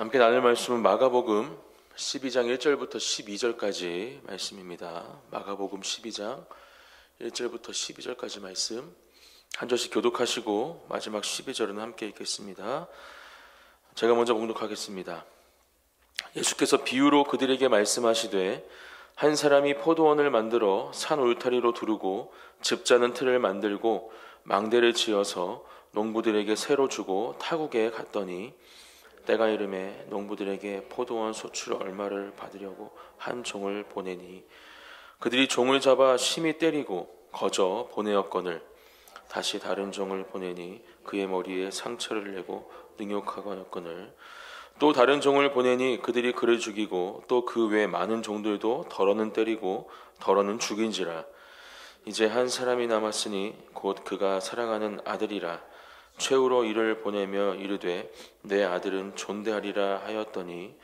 함께 나눌 말씀은 마가복음 12장 1절부터 12절까지 말씀입니다. 마가복음 12장 1절부터 12절까지 말씀 한 절씩 교독하시고 마지막 12절은 함께 읽겠습니다. 제가 먼저 봉독하겠습니다. 예수께서 비유로 그들에게 말씀하시되 한 사람이 포도원을 만들어 산 울타리로 두르고 즙 짜는 틀을 만들고 망대를 지어서 농부들에게 새로 주고 타국에 갔더니 때가 이르매 농부들에게 포도원 소출 얼마를 받으려고 한 종을 보내니 그들이 종을 잡아 심히 때리고 거저 보내었거늘 다시 다른 종을 보내니 그의 머리에 상처를 내고 능욕하거늘 또 다른 종을 보내니 그들이 그를 죽이고 또 그 외 많은 종들도 덜어는 때리고 덜어는 죽인지라. 이제 한 사람이 남았으니 곧 그가 사랑하는 아들이라. 최후로 이를 보내며 이르되 내 아들은 존대하리라 하였더니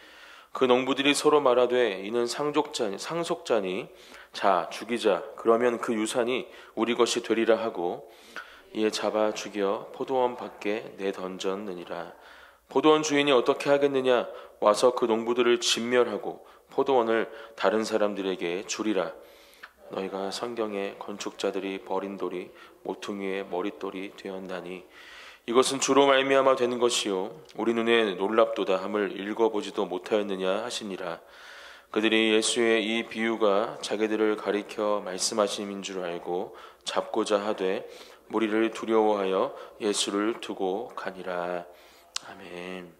그 농부들이 서로 말하되 이는 상속자니 자 죽이자 그러면 그 유산이 우리 것이 되리라 하고 이에 잡아 죽여 포도원 밖에 내던졌느니라. 포도원 주인이 어떻게 하겠느냐? 와서 그 농부들을 진멸하고 포도원을 다른 사람들에게 주리라. 너희가 성경에 건축자들이 버린 돌이 모퉁이의 머릿돌이 되었나니 이것은 주로 말미암아 되는 것이요 우리 눈에 놀랍도다 함을 읽어보지도 못하였느냐 하시니라. 그들이 예수의 이 비유가 자기들을 가리켜 말씀하심인 줄 알고 잡고자 하되 무리를 두려워하여 예수를 두고 가니라. 아멘.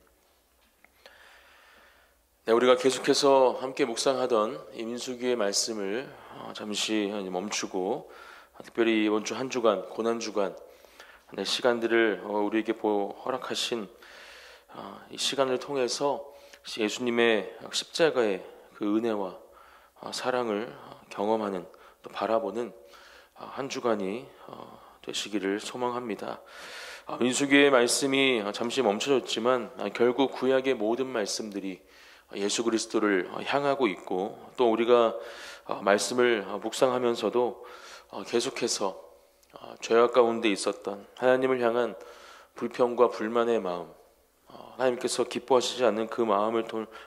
네, 우리가 계속해서 함께 묵상하던 이 민수기의 말씀을 잠시 멈추고 특별히 이번 주 한 주간 고난주간 시간들을 우리에게 허락하신 이 시간을 통해서 예수님의 십자가의 그 은혜와 사랑을 경험하는 또 바라보는 한 주간이 되시기를 소망합니다. 민수기의 말씀이 잠시 멈춰졌지만 결국 구약의 모든 말씀들이 예수 그리스도를 향하고 있고 또 우리가 말씀을 묵상하면서도 계속해서 죄악 가운데 있었던 하나님을 향한 불평과 불만의 마음, 하나님께서 기뻐하시지 않는 그 마음을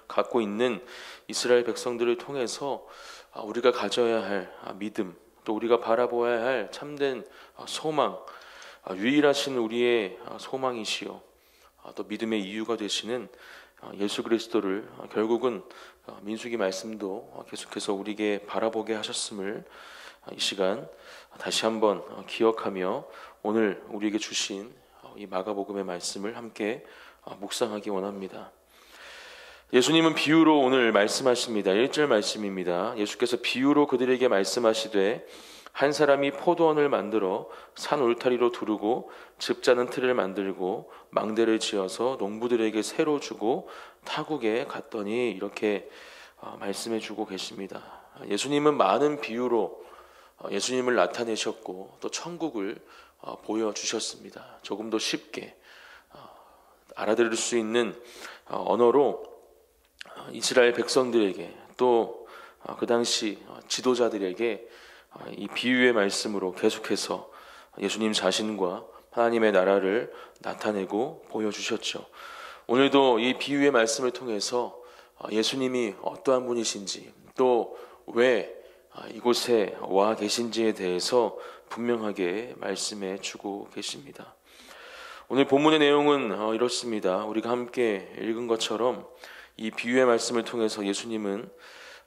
갖고 있는 이스라엘 백성들을 통해서 우리가 가져야 할 믿음, 또 우리가 바라보아야 할 참된 소망, 유일하신 우리의 소망이시요 또 믿음의 이유가 되시는 예수 그리스도를 결국은 민수기 말씀도 계속해서 우리에게 바라보게 하셨음을 이 시간 다시 한번 기억하며 오늘 우리에게 주신 이 마가복음의 말씀을 함께 묵상하기 원합니다. 예수님은 비유로 오늘 말씀하십니다. 1절 말씀입니다. 예수께서 비유로 그들에게 말씀하시되 한 사람이 포도원을 만들어 산 울타리로 두르고 즙 짜는 틀을 만들고 망대를 지어서 농부들에게 새로 주고 타국에 갔더니 이렇게 말씀해 주고 계십니다. 예수님은 많은 비유로 예수님을 나타내셨고 또 천국을 보여주셨습니다. 조금 더 쉽게 알아들을 수 있는 언어로 이스라엘 백성들에게 또 그 당시 지도자들에게 이 비유의 말씀으로 계속해서 예수님 자신과 하나님의 나라를 나타내고 보여주셨죠. 오늘도 이 비유의 말씀을 통해서 예수님이 어떠한 분이신지 또 왜 이곳에 와 계신지에 대해서 분명하게 말씀해 주고 계십니다. 오늘 본문의 내용은 이렇습니다. 우리가 함께 읽은 것처럼 이 비유의 말씀을 통해서 예수님은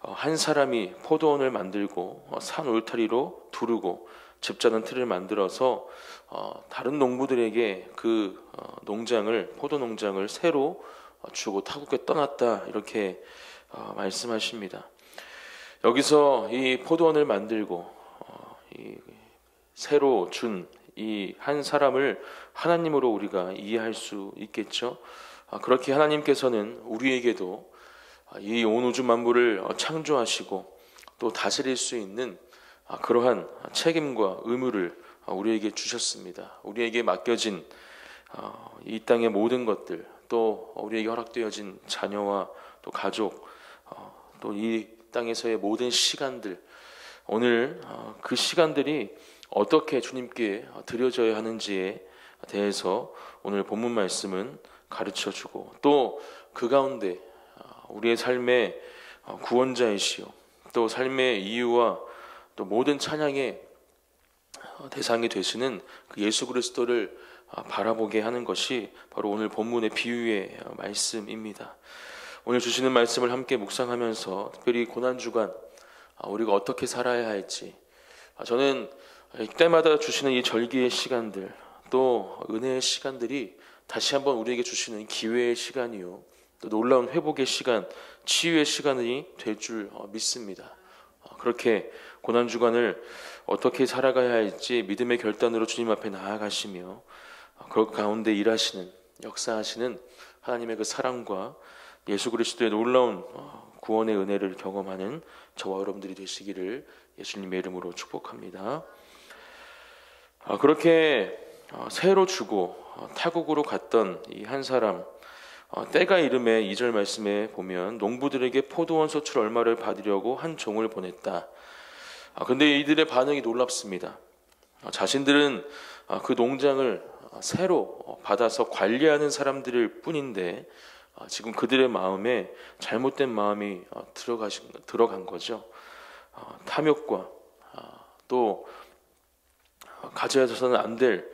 한 사람이 포도원을 만들고 산 울타리로 두르고 즙 짜는 틀을 만들어서 다른 농부들에게 그 포도 농장을 새로 주고 타국에 떠났다 이렇게 말씀하십니다. 여기서 이 포도원을 만들고 새로 준 이 한 사람을 하나님으로 우리가 이해할 수 있겠죠. 그렇게 하나님께서는 우리에게도 이 온 우주 만물을 창조하시고 또 다스릴 수 있는 그러한 책임과 의무를 우리에게 주셨습니다. 우리에게 맡겨진 이 땅의 모든 것들, 또 우리에게 허락되어진 자녀와 또 가족, 또 이 땅에서의 모든 시간들, 오늘 그 시간들이 어떻게 주님께 드려져야 하는지에 대해서 오늘 본문 말씀은 가르쳐주고 또 그 가운데 우리의 삶의 구원자이시요 또 삶의 이유와 또 모든 찬양의 대상이 되시는 그 예수 그리스도를 바라보게 하는 것이 바로 오늘 본문의 비유의 말씀입니다. 오늘 주시는 말씀을 함께 묵상하면서 특별히 고난주간 우리가 어떻게 살아야 할지, 저는 이때마다 주시는 이 절기의 시간들 또 은혜의 시간들이 다시 한번 우리에게 주시는 기회의 시간이요 또 놀라운 회복의 시간, 치유의 시간이 될 줄 믿습니다. 그렇게 고난주간을 어떻게 살아가야 할지 믿음의 결단으로 주님 앞에 나아가시며 그 가운데 일하시는, 역사하시는 하나님의 그 사랑과 예수 그리스도의 놀라운 구원의 은혜를 경험하는 저와 여러분들이 되시기를 예수님의 이름으로 축복합니다. 그렇게 새로 주고 타국으로 갔던 이 한 사람, 때가 이름에 2절 말씀에 보면 농부들에게 포도원 소출 얼마를 받으려고 한 종을 보냈다. 근데 이들의 반응이 놀랍습니다. 자신들은 그 농장을 새로 받아서 관리하는 사람들일 뿐인데 지금 그들의 마음에 잘못된 마음이 들어간 거죠. 탐욕과 또 가져야서는 안 될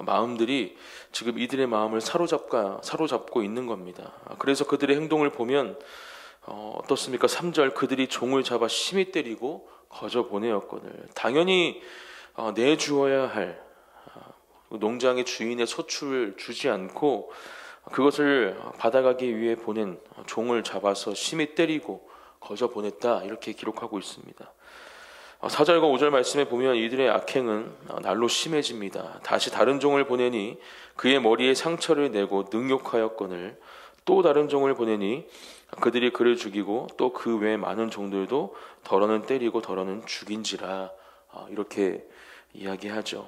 마음들이 지금 이들의 마음을 사로잡고 있는 겁니다. 그래서 그들의 행동을 보면 어떻습니까? 3절 그들이 종을 잡아 심히 때리고 거저 보내었거늘. 당연히 내주어야 할 농장의 주인의 소출을 주지 않고 그것을 받아가기 위해 보낸 종을 잡아서 심히 때리고 거저 보냈다, 이렇게 기록하고 있습니다. 4절과 5절 말씀에 보면 이들의 악행은 날로 심해집니다. 다시 다른 종을 보내니 그의 머리에 상처를 내고 능욕하였거늘 또 다른 종을 보내니 그들이 그를 죽이고 또 그 외 많은 종들도 더러는 때리고 더러는 죽인지라, 이렇게 이야기하죠.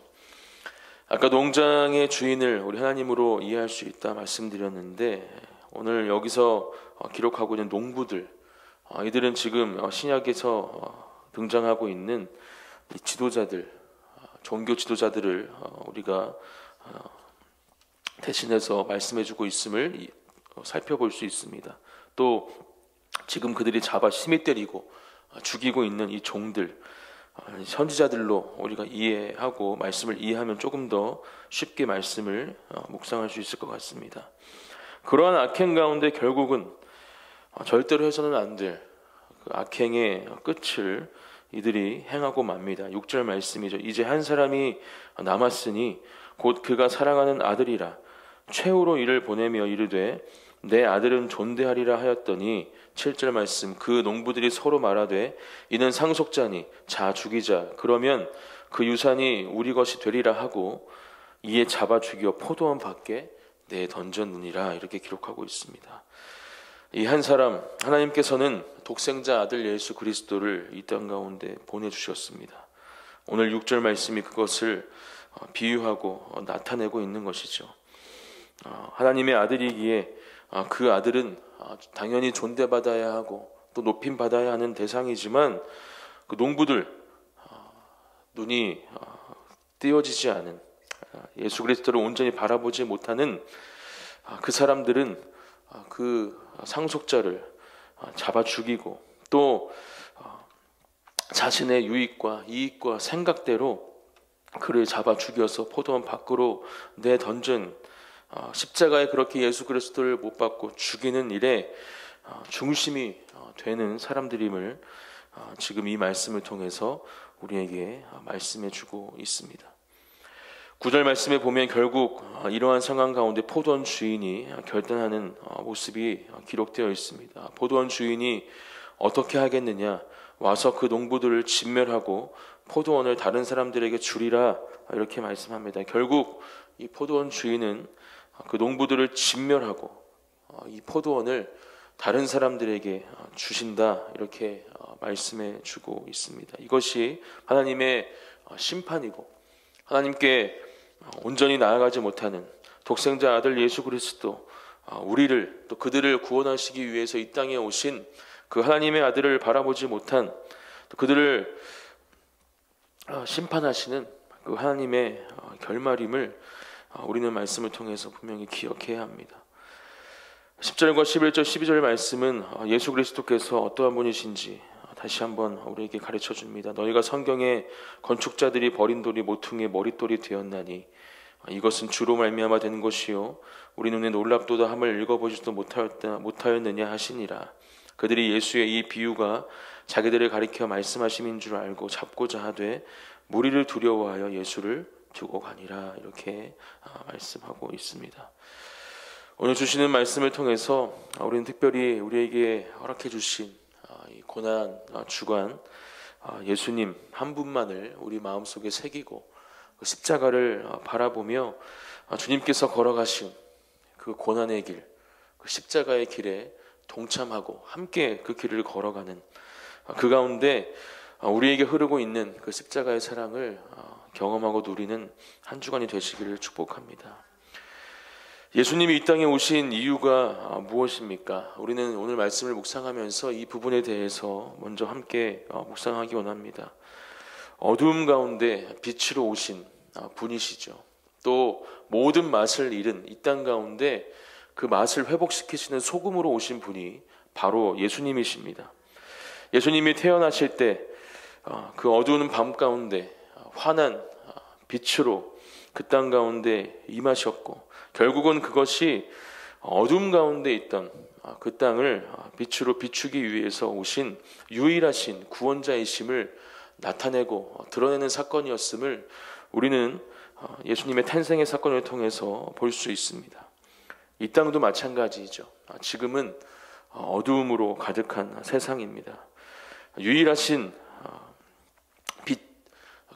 아까 농장의 주인을 우리 하나님으로 이해할 수 있다 말씀드렸는데, 오늘 여기서 기록하고 있는 농부들, 이들은 지금 신약에서 등장하고 있는 이 지도자들, 종교 지도자들을 우리가 대신해서 말씀해주고 있음을 살펴볼 수 있습니다. 또 지금 그들이 잡아 심히 때리고 죽이고 있는 이 종들, 선지자들로 우리가 이해하고 말씀을 이해하면 조금 더 쉽게 말씀을 묵상할 수 있을 것 같습니다. 그러한 악행 가운데 결국은 절대로 해서는 안 될 그 악행의 끝을 이들이 행하고 맙니다. 6절 말씀이죠. 이제 한 사람이 남았으니 곧 그가 사랑하는 아들이라. 최후로 이를 보내며 이르되 내 아들은 존대하리라 하였더니 7절 말씀 그 농부들이 서로 말하되 이는 상속자니 자 죽이자. 그러면 그 유산이 우리 것이 되리라 하고 이에 잡아 죽여 포도원 밖에 내던졌느니라, 이렇게 기록하고 있습니다. 이 한 사람, 하나님께서는 독생자 아들 예수 그리스도를 이 땅 가운데 보내주셨습니다. 오늘 6절 말씀이 그것을 비유하고 나타내고 있는 것이죠. 하나님의 아들이기에 그 아들은 당연히 존대받아야 하고 또 높임받아야 하는 대상이지만 그 농부들, 눈이 띄어지지 않은, 예수 그리스도를 온전히 바라보지 못하는 그 사람들은 그 상속자를 잡아 죽이고 또 자신의 유익과 이익과 생각대로 그를 잡아 죽여서 포도원 밖으로 내던진, 십자가에 그렇게 예수 그리스도를 못 박고 죽이는 일에 중심이 되는 사람들임을 지금 이 말씀을 통해서 우리에게 말씀해 주고 있습니다. 9절 말씀에 보면 결국 이러한 상황 가운데 포도원 주인이 결단하는 모습이 기록되어 있습니다. 포도원 주인이 어떻게 하겠느냐, 와서 그 농부들을 진멸하고 포도원을 다른 사람들에게 주리라, 이렇게 말씀합니다. 결국 이 포도원 주인은 그 농부들을 진멸하고 이 포도원을 다른 사람들에게 주신다, 이렇게 말씀해 주고 있습니다. 이것이 하나님의 심판이고 하나님께 온전히 나아가지 못하는 독생자 아들 예수 그리스도, 우리를 또 그들을 구원하시기 위해서 이 땅에 오신 그 하나님의 아들을 바라보지 못한, 또 그들을 심판하시는 그 하나님의 결말임을 우리는 말씀을 통해서 분명히 기억해야 합니다. 10절과 11절, 12절 말씀은 예수 그리스도께서 어떠한 분이신지 다시 한번 우리에게 가르쳐 줍니다. 너희가 성경에 건축자들이 버린 돌이 모퉁이의 머릿돌이 되었나니 이것은 주로 말미암아 된 것이요 우리 눈에 놀랍도다 함을 읽어보지도 못하였느냐 하시니라. 그들이 예수의 이 비유가 자기들을 가리켜 말씀하심인 줄 알고 잡고자 하되 무리를 두려워하여 예수를 두고 가니라. 이렇게 말씀하고 있습니다. 오늘 주시는 말씀을 통해서 우리는 특별히 우리에게 허락해 주신 이 고난 주간 예수님 한 분만을 우리 마음속에 새기고 그 십자가를 바라보며 주님께서 걸어가신 그 고난의 길, 그 십자가의 길에 동참하고 함께 그 길을 걸어가는 그 가운데 우리에게 흐르고 있는 그 십자가의 사랑을 경험하고 누리는 한 주간이 되시기를 축복합니다. 예수님이 이 땅에 오신 이유가 무엇입니까? 우리는 오늘 말씀을 묵상하면서 이 부분에 대해서 먼저 함께 묵상하기 원합니다. 어두움 가운데 빛으로 오신 분이시죠. 또 모든 맛을 잃은 이 땅 가운데 그 맛을 회복시키시는 소금으로 오신 분이 바로 예수님이십니다. 예수님이 태어나실 때 그 어두운 밤 가운데 환한 빛으로 그 땅 가운데 임하셨고 결국은 그것이 어둠 가운데 있던 그 땅을 빛으로 비추기 위해서 오신 유일하신 구원자이심을 나타내고 드러내는 사건이었음을 우리는 예수님의 탄생의 사건을 통해서 볼 수 있습니다. 이 땅도 마찬가지죠. 지금은 어두움으로 가득한 세상입니다. 유일하신 빛,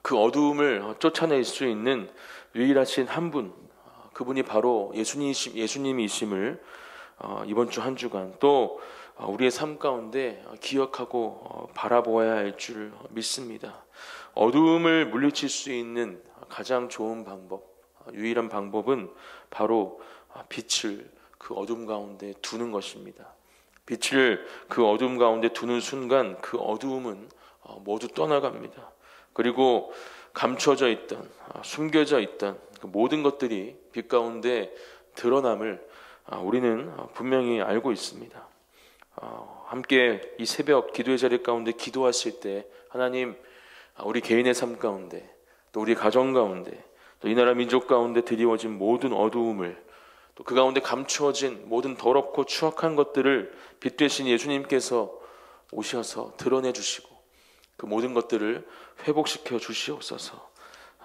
그 어두움을 쫓아낼 수 있는 유일하신 한 분, 그분이 바로 예수님이심을 이번 주 한 주간 또 우리의 삶 가운데 기억하고 바라보아야 할 줄 믿습니다. 어두움을 물리칠 수 있는 가장 좋은 방법, 유일한 방법은 바로 빛을 그 어둠 가운데 두는 것입니다. 빛을 그 어둠 가운데 두는 순간 그 어두움은 모두 떠나갑니다. 그리고 감춰져 있던, 숨겨져 있던 그 모든 것들이 빛 가운데 드러남을 우리는 분명히 알고 있습니다. 함께 이 새벽 기도의 자리 가운데 기도하실 때 하나님, 우리 개인의 삶 가운데 또 우리 가정 가운데 또 이 나라 민족 가운데 드리워진 모든 어두움을 또 그 가운데 감추어진 모든 더럽고 추악한 것들을 빛 되신 예수님께서 오셔서 드러내 주시고 그 모든 것들을 회복시켜 주시옵소서.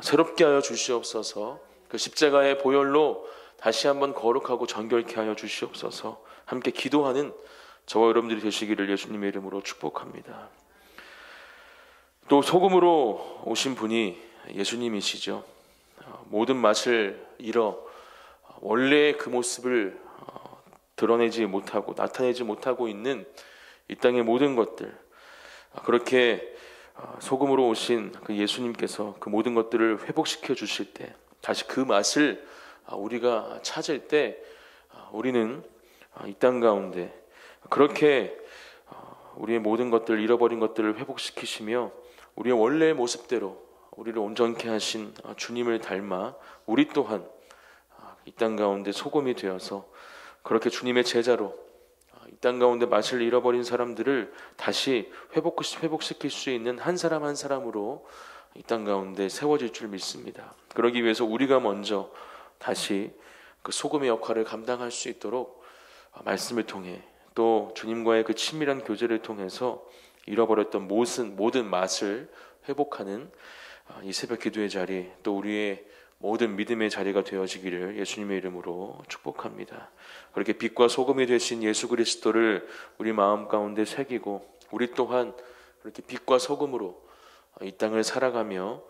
새롭게 하여 주시옵소서. 그 십자가의 보혈로 다시 한번 거룩하고 정결케 하여 주시옵소서. 함께 기도하는 저와 여러분들이 되시기를 예수님의 이름으로 축복합니다. 또 소금으로 오신 분이 예수님이시죠. 모든 맛을 잃어 원래의 그 모습을 드러내지 못하고 나타내지 못하고 있는 이 땅의 모든 것들, 그렇게 소금으로 오신 그 예수님께서 그 모든 것들을 회복시켜 주실 때 다시 그 맛을 우리가 찾을 때 우리는 이 땅 가운데 그렇게 우리의 모든 것들, 잃어버린 것들을 회복시키시며 우리의 원래의 모습대로 우리를 온전케 하신 주님을 닮아 우리 또한 이 땅 가운데 소금이 되어서 그렇게 주님의 제자로 이 땅 가운데 맛을 잃어버린 사람들을 다시 회복시킬 수 있는 한 사람 한 사람으로 이 땅 가운데 세워질 줄 믿습니다. 그러기 위해서 우리가 먼저 다시 그 소금의 역할을 감당할 수 있도록 말씀을 통해 또 주님과의 그 친밀한 교제를 통해서 잃어버렸던 모든 맛을 회복하는 이 새벽 기도의 자리, 또 우리의 모든 믿음의 자리가 되어지기를 예수님의 이름으로 축복합니다. 그렇게 빛과 소금이 되신 예수 그리스도를 우리 마음 가운데 새기고 우리 또한 그렇게 빛과 소금으로 이 땅을 살아가며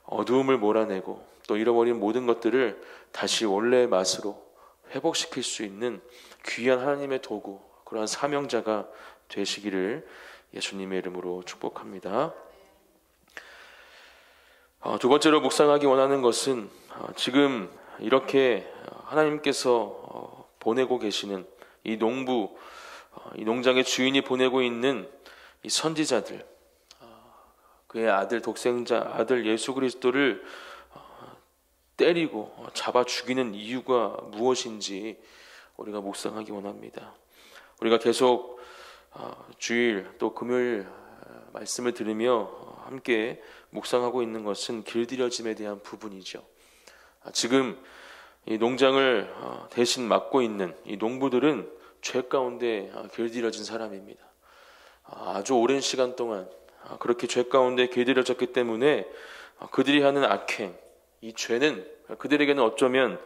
어두움을 몰아내고 또 잃어버린 모든 것들을 다시 원래의 맛으로 회복시킬 수 있는 귀한 하나님의 도구, 그러한 사명자가 되시기를 예수님의 이름으로 축복합니다. 두 번째로 묵상하기 원하는 것은 지금 이렇게 하나님께서 보내고 계시는 이 이 농장의 주인이 보내고 있는 이 선지자들, 그의 아들 독생자 아들 예수 그리스도를 때리고 잡아 죽이는 이유가 무엇인지 우리가 묵상하기 원합니다. 우리가 계속 주일 또 금요일 말씀을 들으며 함께 묵상하고 있는 것은 길들여짐에 대한 부분이죠. 지금 이 농장을 대신 맡고 있는 이 농부들은 죄 가운데 길들여진 사람입니다. 아주 오랜 시간 동안 그렇게 죄 가운데 길들여졌기 때문에 그들이 하는 악행, 이 죄는 그들에게는 어쩌면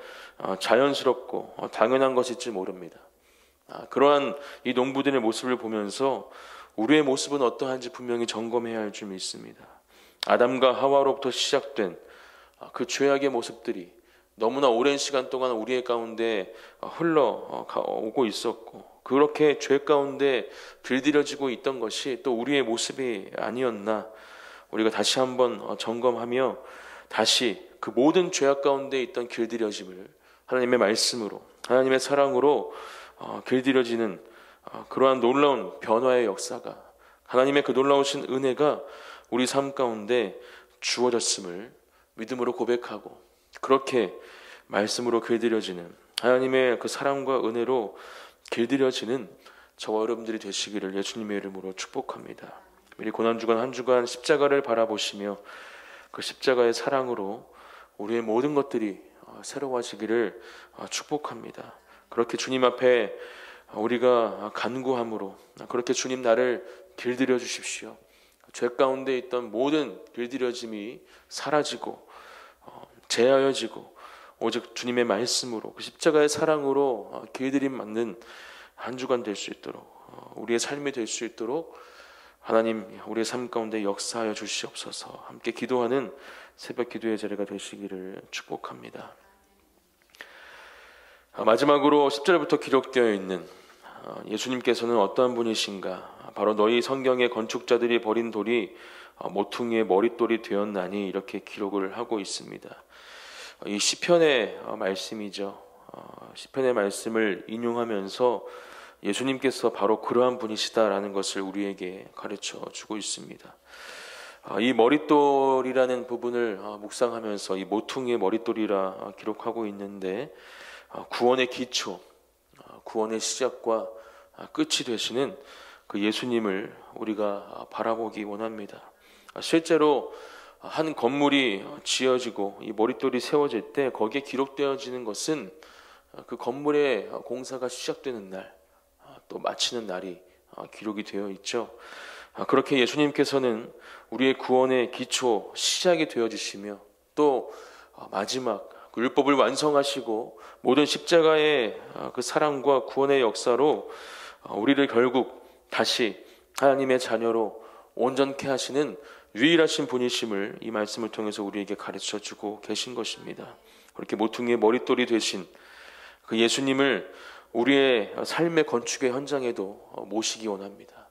자연스럽고 당연한 것일지 모릅니다. 그러한 이 농부들의 모습을 보면서 우리의 모습은 어떠한지 분명히 점검해야 할 줄 믿습니다. 아담과 하와로부터 시작된 그 죄악의 모습들이 너무나 오랜 시간 동안 우리의 가운데 흘러오고 있었고, 그렇게 죄 가운데 들들여지고 있던 것이 또 우리의 모습이 아니었나, 우리가 다시 한번 점검하며 다시 그 모든 죄악 가운데 있던 길들여짐을 하나님의 말씀으로, 하나님의 사랑으로 길들여지는 그러한 놀라운 변화의 역사가, 하나님의 그 놀라우신 은혜가 우리 삶 가운데 주어졌음을 믿음으로 고백하고, 그렇게 말씀으로 길들여지는, 하나님의 그 사랑과 은혜로 길들여지는 저와 여러분들이 되시기를 예수님의 이름으로 축복합니다. 미리 고난주간 한 주간 십자가를 바라보시며 그 십자가의 사랑으로 우리의 모든 것들이 새로워지기를 축복합니다. 그렇게 주님 앞에 우리가 간구함으로, 그렇게 주님 나를 길들여 주십시오. 죄 가운데 있던 모든 길들여짐이 사라지고 제하여지고 오직 주님의 말씀으로, 그 십자가의 사랑으로 길들임 맞는 한 주간 될 수 있도록, 우리의 삶이 될 수 있도록 하나님 우리의 삶 가운데 역사하여 주시옵소서. 함께 기도하는 새벽 기도의 자리가 되시기를 축복합니다. 마지막으로 10절부터 기록되어 있는 예수님께서는 어떠한 분이신가, 바로 너희 성경의 건축자들이 버린 돌이 모퉁이의 머릿돌이 되었나니, 이렇게 기록을 하고 있습니다. 이 시편의 말씀이죠. 시편의 말씀을 인용하면서 예수님께서 바로 그러한 분이시다라는 것을 우리에게 가르쳐 주고 있습니다. 이 머릿돌이라는 부분을 묵상하면서 이 모퉁이의 머릿돌이라 기록하고 있는데, 구원의 기초, 구원의 시작과 끝이 되시는 그 예수님을 우리가 바라보기 원합니다. 실제로 한 건물이 지어지고 이 머릿돌이 세워질 때 거기에 기록되어지는 것은 그 건물의 공사가 시작되는 날, 또 마치는 날이 기록이 되어 있죠. 그렇게 예수님께서는 우리의 구원의 기초, 시작이 되어주시며, 또 마지막 그 율법을 완성하시고 모든 십자가의 그 사랑과 구원의 역사로 우리를 결국 다시 하나님의 자녀로 온전케 하시는 유일하신 분이심을 이 말씀을 통해서 우리에게 가르쳐주고 계신 것입니다. 그렇게 모퉁이의 머릿돌이 되신 그 예수님을 우리의 삶의 건축의 현장에도 모시기 원합니다.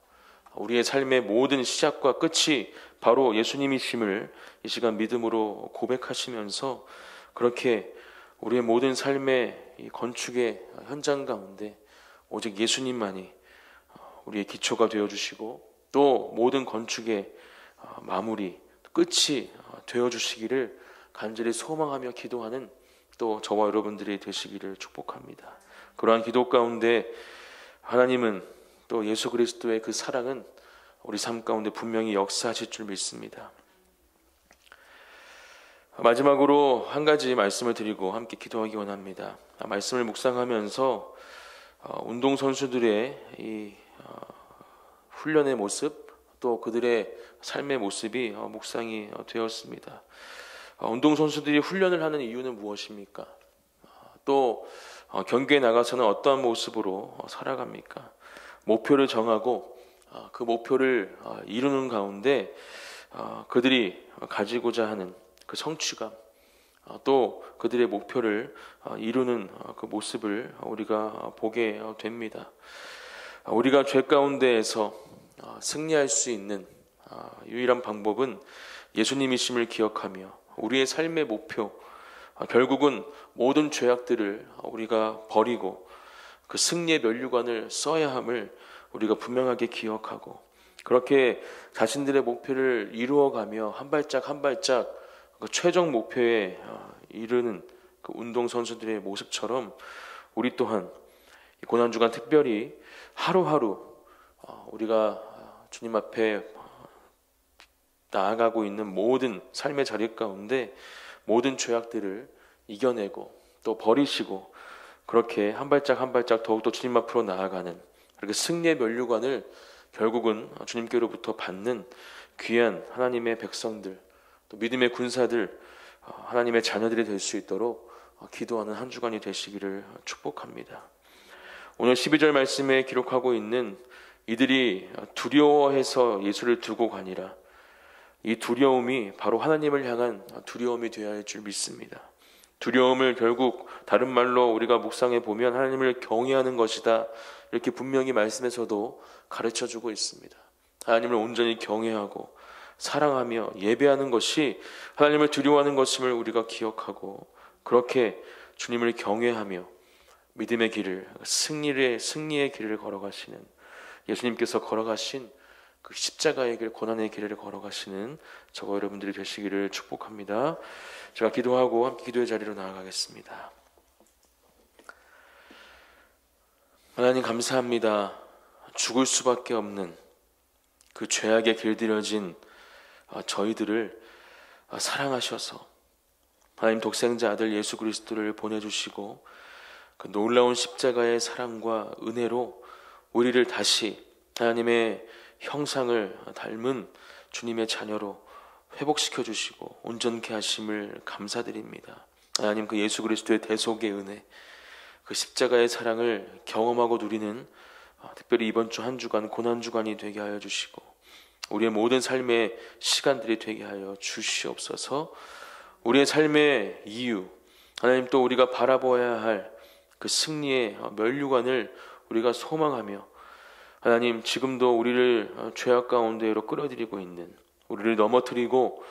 우리의 삶의 모든 시작과 끝이 바로 예수님이심을 이 시간 믿음으로 고백하시면서, 그렇게 우리의 모든 삶의 이 건축의 현장 가운데 오직 예수님만이 우리의 기초가 되어주시고, 또 모든 건축의 마무리, 끝이 되어주시기를 간절히 소망하며 기도하는 또 저와 여러분들이 되시기를 축복합니다. 그러한 기도 가운데 하나님은, 또 예수 그리스도의 그 사랑은 우리 삶 가운데 분명히 역사하실 줄 믿습니다. 마지막으로 한 가지 말씀을 드리고 함께 기도하기 원합니다. 말씀을 묵상하면서 운동선수들의 이 훈련의 모습, 또 그들의 삶의 모습이 묵상이 되었습니다. 운동선수들이 훈련을 하는 이유는 무엇입니까? 또 경기에 나가서는 어떠한 모습으로 살아갑니까? 목표를 정하고 그 목표를 이루는 가운데 그들이 가지고자 하는 그 성취감, 또 그들의 목표를 이루는 그 모습을 우리가 보게 됩니다. 우리가 죄 가운데에서 승리할 수 있는 유일한 방법은 예수님이심을 기억하며 우리의 삶의 목표, 결국은 모든 죄악들을 우리가 버리고 그 승리의 면류관을 써야 함을 우리가 분명하게 기억하고, 그렇게 자신들의 목표를 이루어가며 한 발짝 한 발짝 그 최종 목표에 이르는 그 운동선수들의 모습처럼 우리 또한 고난주간 특별히 하루하루 우리가 주님 앞에 나아가고 있는 모든 삶의 자리 가운데 모든 죄악들을 이겨내고 또 버리시고 그렇게 한 발짝 한 발짝 더욱더 주님 앞으로 나아가는 그렇게 승리의 면류관을 결국은 주님께로부터 받는 귀한 하나님의 백성들 또 믿음의 군사들 하나님의 자녀들이 될 수 있도록 기도하는 한 주간이 되시기를 축복합니다. 오늘 12절 말씀에 기록하고 있는 이들이 두려워해서 예수를 두고 가니라, 이 두려움이 바로 하나님을 향한 두려움이 되어야 할 줄 믿습니다. 두려움을 결국 다른 말로 우리가 묵상해 보면 하나님을 경외하는 것이다, 이렇게 분명히 말씀에서도 가르쳐주고 있습니다. 하나님을 온전히 경외하고 사랑하며 예배하는 것이 하나님을 두려워하는 것임을 우리가 기억하고 그렇게 주님을 경외하며 믿음의 길을 승리의 길을 걸어가시는 예수님께서 걸어가신 그 십자가의 길, 고난의 길을 걸어가시는 저와 여러분들이 되시기를 축복합니다. 제가 기도하고 함께 기도의 자리로 나아가겠습니다. 하나님 감사합니다. 죽을 수밖에 없는 그 죄악에 길들여진 저희들을 사랑하셔서 하나님 독생자 아들 예수 그리스도를 보내주시고 그 놀라운 십자가의 사랑과 은혜로 우리를 다시 하나님의 형상을 닮은 주님의 자녀로 회복시켜 주시고 온전케 하심을 감사드립니다. 하나님 그 예수 그리스도의 대속의 은혜, 그 십자가의 사랑을 경험하고 누리는 특별히 이번 주 한 주간 고난 주간이 되게 하여 주시고 우리의 모든 삶의 시간들이 되게 하여 주시옵소서. 우리의 삶의 이유, 하나님 또 우리가 바라보아야 할 그 승리의 면류관을 우리가 소망하며 하나님 지금도 우리를 죄악 가운데로 끌어들이고 있는 우리를 넘어뜨리고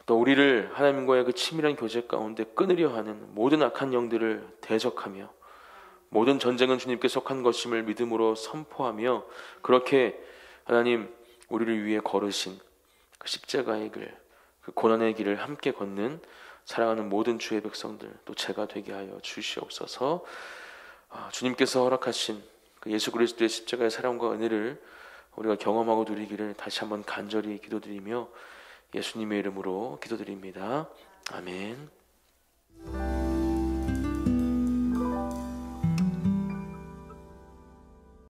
또 우리를 하나님과의 그 치밀한 교제 가운데 끊으려 하는 모든 악한 영들을 대적하며 모든 전쟁은 주님께 속한 것임을 믿음으로 선포하며 그렇게 하나님 우리를 위해 걸으신 그 십자가의 길, 그 고난의 길을 함께 걷는 사랑하는 모든 주의 백성들 또 제가 되게 하여 주시옵소서. 주님께서 허락하신 그 예수 그리스도의 십자가의 사랑과 은혜를 우리가 경험하고 누리기를 다시 한번 간절히 기도드리며 예수님의 이름으로 기도드립니다. 아멘.